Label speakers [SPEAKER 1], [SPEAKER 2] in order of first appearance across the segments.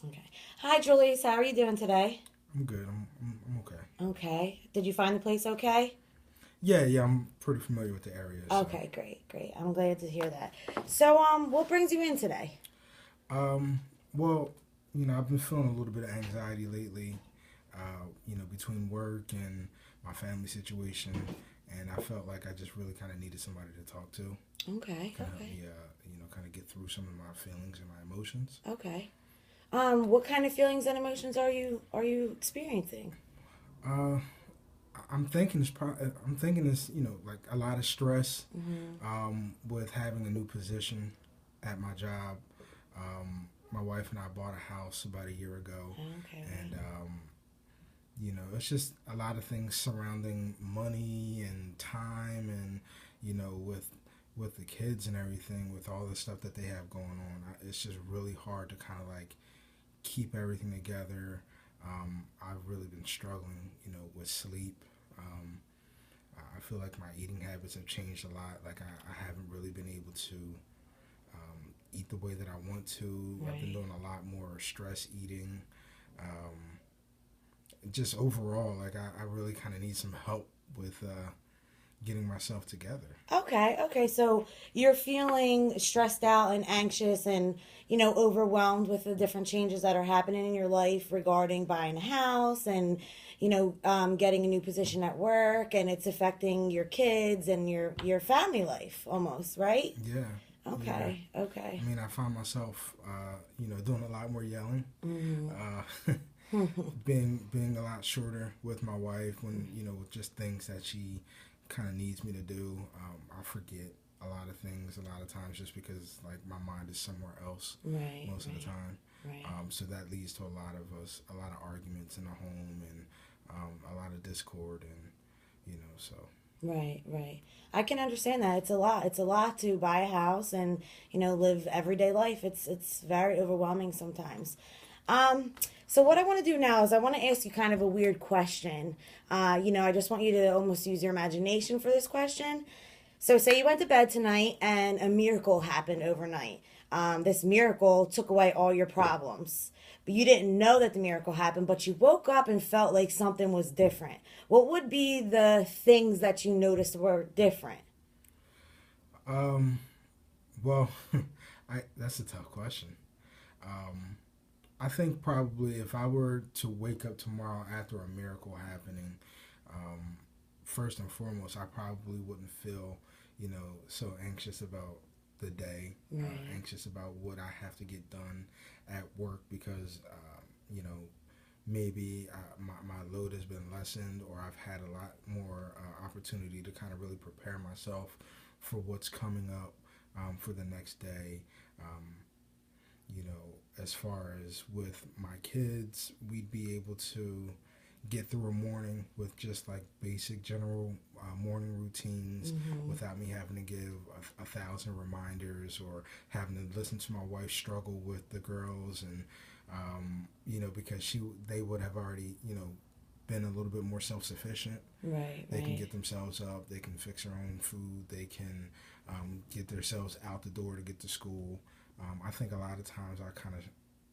[SPEAKER 1] Okay. Hi, Julius. How are you doing today?
[SPEAKER 2] I'm good. I'm okay.
[SPEAKER 1] Okay. Did you find the place okay?
[SPEAKER 2] Yeah. I'm pretty familiar with the area. So,
[SPEAKER 1] Okay, great, great. I'm glad to hear that. So, what brings you in today?
[SPEAKER 2] um, well, I've been feeling a little bit of anxiety lately. Between work and my family situation, and I felt like I just really kind of needed somebody to talk to,
[SPEAKER 1] Okay,
[SPEAKER 2] kind of help
[SPEAKER 1] okay,
[SPEAKER 2] me, kind of get through some of my feelings and my emotions.
[SPEAKER 1] okay. What kind of feelings and emotions are you experiencing?
[SPEAKER 2] Uh, I'm thinking it's like a lot of stress,
[SPEAKER 1] Mm-hmm.
[SPEAKER 2] with having a new position at my job. My wife and I bought a house about a year ago,
[SPEAKER 1] Okay,
[SPEAKER 2] and
[SPEAKER 1] right.
[SPEAKER 2] it's just a lot of things surrounding money and time, and with the kids and everything, with all the stuff that they have going on. It's just really hard to kind of like keep everything together. I've really been struggling, with sleep. Um, I feel like my eating habits have changed a lot. Like I haven't really been able to eat the way that I want to. I've been
[SPEAKER 1] Right.
[SPEAKER 2] doing a lot more stress eating. Um, just overall, like I really kind of need some help with getting myself together.
[SPEAKER 1] Okay, okay. So you're feeling stressed out and anxious and, overwhelmed with the different changes that are happening in your life regarding buying a house and, getting a new position at work, and it's affecting your kids and your family life almost, right?
[SPEAKER 2] Yeah, yeah.
[SPEAKER 1] Okay, okay.
[SPEAKER 2] I mean, I find myself, doing a lot more yelling,
[SPEAKER 1] Mm-hmm.
[SPEAKER 2] uh, being a lot shorter with my wife when with just things that she kind of needs me to do. I forget a lot of things a lot of times just because like my mind is somewhere else
[SPEAKER 1] Right,
[SPEAKER 2] most of the
[SPEAKER 1] right,
[SPEAKER 2] time.
[SPEAKER 1] right.
[SPEAKER 2] So that leads to a lot of arguments in the home, and a lot of discord, and so
[SPEAKER 1] Right, right. I can understand that. It's a lot. It's a lot to buy a house and, live everyday life. It's very overwhelming sometimes. Um, so what I want to do now is I want to ask you kind of a weird question. I just want you to almost use your imagination for this question. So say you went to bed tonight and a miracle happened overnight. This miracle took away all your problems. But you didn't know that the miracle happened, but you woke up and felt like something was different. What would be the things that you noticed were different?
[SPEAKER 2] um well I that's a tough question. um I think probably if I were to wake up tomorrow after a miracle happening, um, first and foremost, I probably wouldn't feel, so anxious about the day,
[SPEAKER 1] Right.
[SPEAKER 2] anxious about what I have to get done at work because, maybe my load has been lessened, or I've had a lot more opportunity to kind of really prepare myself for what's coming up, for the next day. Um, as far as with my kids, we'd be able to get through a morning with just like basic general morning routines
[SPEAKER 1] Mm-hmm.
[SPEAKER 2] without me having to give a thousand reminders or having to listen to my wife struggle with the girls, and because they would have already been a little bit more self-sufficient.
[SPEAKER 1] Right,
[SPEAKER 2] They can
[SPEAKER 1] right.
[SPEAKER 2] get themselves up, they can fix their own food, they can get themselves out the door to get to school. I think a lot of times I kind of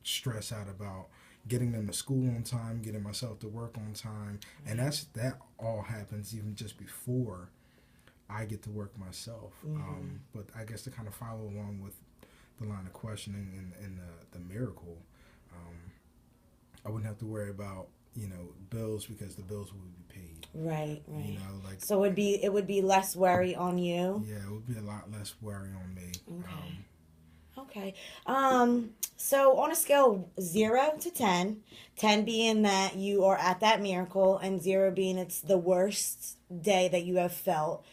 [SPEAKER 2] stress out about getting them to school on time, getting myself to work on time, and
[SPEAKER 1] Right.
[SPEAKER 2] that all happens even just before I get to work myself.
[SPEAKER 1] Mm-hmm.
[SPEAKER 2] But I guess to kind of follow along with the line of questioning and the miracle, um, I wouldn't have to worry about bills because the bills would be paid.
[SPEAKER 1] Right, right.
[SPEAKER 2] Like
[SPEAKER 1] So it would be less worry on you.
[SPEAKER 2] yeah, it would be a lot less worry on me.
[SPEAKER 1] Okay. Okay. So on a scale of 0 to 10, 10 being that you are at that miracle and zero being it's the worst day that you have felt,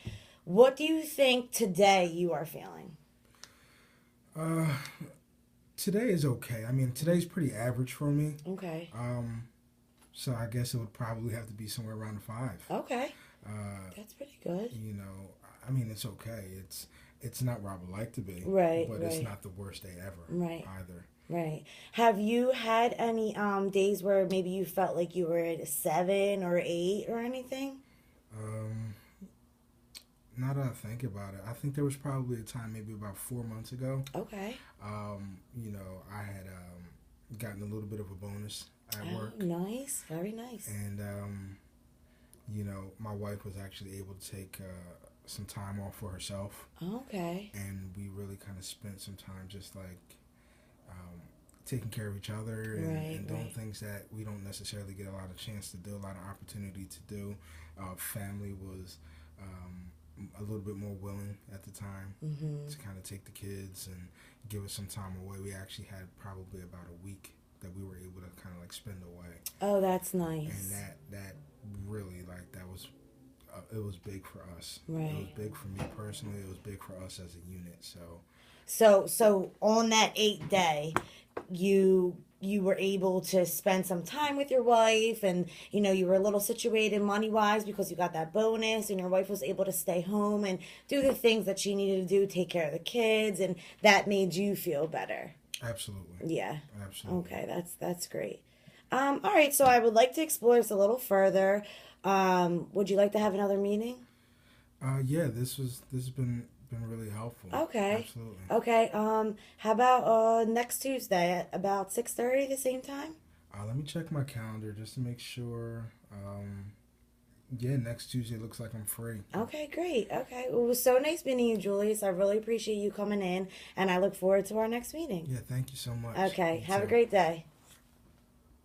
[SPEAKER 1] what do you think today you are feeling?
[SPEAKER 2] Uh, Today is okay. I mean, today's pretty average for me.
[SPEAKER 1] Okay.
[SPEAKER 2] Um, so I guess it would probably have to be somewhere around a five.
[SPEAKER 1] Okay.
[SPEAKER 2] Uh,
[SPEAKER 1] That's pretty good.
[SPEAKER 2] you know, I mean, it's okay. It's not where I would like to be,
[SPEAKER 1] Right,
[SPEAKER 2] but it's
[SPEAKER 1] right,
[SPEAKER 2] not the worst day ever
[SPEAKER 1] right,
[SPEAKER 2] either.
[SPEAKER 1] right. Have you had any days where maybe you felt like you were at a 7 or 8 or anything?
[SPEAKER 2] Um, Now that I think about it, I think there was probably a time maybe about 4 months ago.
[SPEAKER 1] Okay.
[SPEAKER 2] I had gotten a little bit of a bonus at work.
[SPEAKER 1] Nice, very nice.
[SPEAKER 2] And my wife was actually able to take some time off for herself.
[SPEAKER 1] Okay.
[SPEAKER 2] And we really kind of spent some time just like taking care of each other and doing things that we don't necessarily get a lot of chance to do, a lot of opportunity to do. Family was a little bit more willing at the time to kind of take the kids and give us some time away. We actually had probably about a week that we were able to kind of like spend away.
[SPEAKER 1] Oh, that's nice.
[SPEAKER 2] And that really, like, that was it was big for us.
[SPEAKER 1] Right.
[SPEAKER 2] It was big for me personally. It was big for us as a unit.
[SPEAKER 1] So on that 8th day, you were able to spend some time with your wife, and you were a little situated money wise because you got that bonus, and your wife was able to stay home and do the things that she needed to do, take care of the kids, and that made you feel better.
[SPEAKER 2] Absolutely.
[SPEAKER 1] Yeah.
[SPEAKER 2] Absolutely.
[SPEAKER 1] Okay, that's great. All right, so I would like to explore this a little further. Would you like to have another meeting?
[SPEAKER 2] Yeah, this has been really helpful.
[SPEAKER 1] Okay.
[SPEAKER 2] Absolutely.
[SPEAKER 1] Okay. How about next Tuesday at about 6:30, the same time?
[SPEAKER 2] Let me check my calendar just to make sure. Yeah, next Tuesday looks like I'm free.
[SPEAKER 1] Okay, great. Okay. Well, it was so nice meeting you, Julius. I really appreciate you coming in, and I look forward to our next meeting.
[SPEAKER 2] Yeah, thank you so much.
[SPEAKER 1] Okay.
[SPEAKER 2] You
[SPEAKER 1] Have
[SPEAKER 2] too.
[SPEAKER 1] a great day.